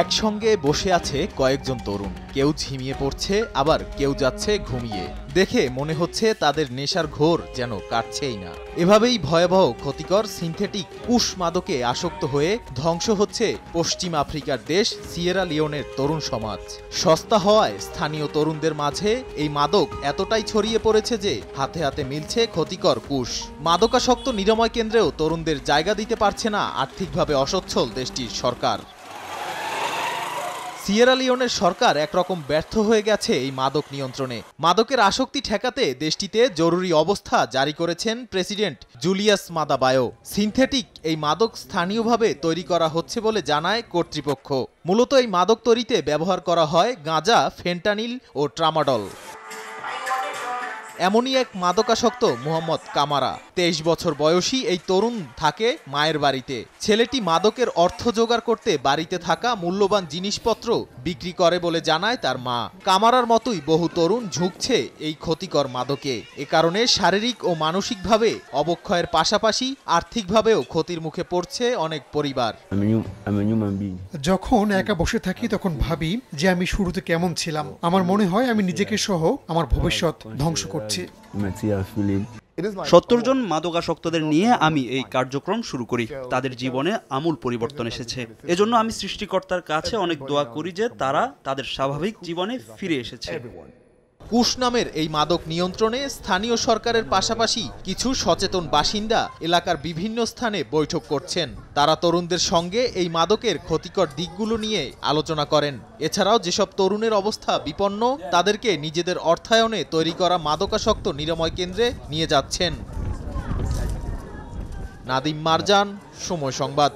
একসঙ্গে বসে আছে কয়েকজন তরুণ, কেউ ঝিমিয়ে পড়ছে আবার কেউ যাচ্ছে ঘুমিয়ে। দেখে মনে হচ্ছে তাদের নেশার ঘোর যেন কাটছেই না। এভাবেই ভয়াবহ ক্ষতিকর সিনথেটিক কুশ মাদকে আসক্ত হয়ে ধ্বংস হচ্ছে পশ্চিম আফ্রিকার দেশ সিয়েরা লিওনের তরুণ সমাজ। সস্তা হওয়ায় স্থানীয় তরুণদের মাঝে এই মাদক এতটাই ছড়িয়ে পড়েছে যে হাতে হাতে মিলছে ক্ষতিকর কুশ। মাদকাসক্ত নিরাময় কেন্দ্রেও তরুণদের জায়গা দিতে পারছে না আর্থিকভাবে অসচ্ছল দেশটির সরকার। সিয়েরা লিওনের সরকার একরকম ব্যর্থ হয়ে গেছে এই মাদক নিয়ন্ত্রণে। মাদকের আসক্তি ঠেকাতে দেশটিতে জরুরি অবস্থা জারি করেছেন প্রেসিডেন্ট জুলিয়াস মাদা বায়ো। সিনথেটিক এই মাদক স্থানীয়ভাবে তৈরি করা হচ্ছে বলে জানায় কর্তৃপক্ষ। মূলত এই মাদক তৈরিতে ব্যবহার করা হয় গাঁজা, ফেন্টানিল ও ট্রামাডল। এমনই এক মাদকাসক্ত মোহাম্মদ কামারা। 23 বছর বয়সী এই তরুণ থাকে মায়ের বাড়িতে। ছেলেটি মাদকের অর্থ জোগাড় করতে বাড়িতে থাকা মূল্যবান জিনিসপত্র বিক্রি করে বলে জানায় তার মা। কামারার মতোই বহু তরুণ ঝুঁকছে এই ক্ষতিকর মাদকে। এ কারণে শারীরিক ও মানসিকভাবে অবক্ষয়ের পাশাপাশি আর্থিকভাবেও ক্ষতির মুখে পড়ছে অনেক পরিবার। যখন একা বসে থাকি তখন ভাবি যে আমি শুরুতে কেমন ছিলাম। আমার মনে হয় আমি নিজেকে সহ আমার ভবিষ্যৎ ধ্বংস করছি। 70 জন মাদকাসক্তদের নিয়ে আমি এই কার্যক্রম শুরু করি। তাদের জীবনে আমূল পরিবর্তন এসেছে। এজন্য আমি সৃষ্টিকর্তার কাছে অনেক দোয়া করি যে তারা তাদের স্বাভাবিক জীবনে ফিরে এসেছে। কুশ নামের এই মাদক নিয়ন্ত্রণে স্থানীয় সরকারের পাশাপাশি কিছু সচেতন বাসিন্দা এলাকার বিভিন্ন স্থানে বৈঠক করছেন। তারা তরুণদের সঙ্গে এই মাদকের ক্ষতিকর দিকগুলো নিয়ে আলোচনা করেন। এছাড়াও যেসব তরুণের অবস্থা বিপন্ন তাদেরকে নিজেদের অর্থায়নে তৈরি করা মাদকাসক্ত নিরাময় কেন্দ্রে নিয়ে যাচ্ছেন। নাদিম মারজান, সময় সংবাদ।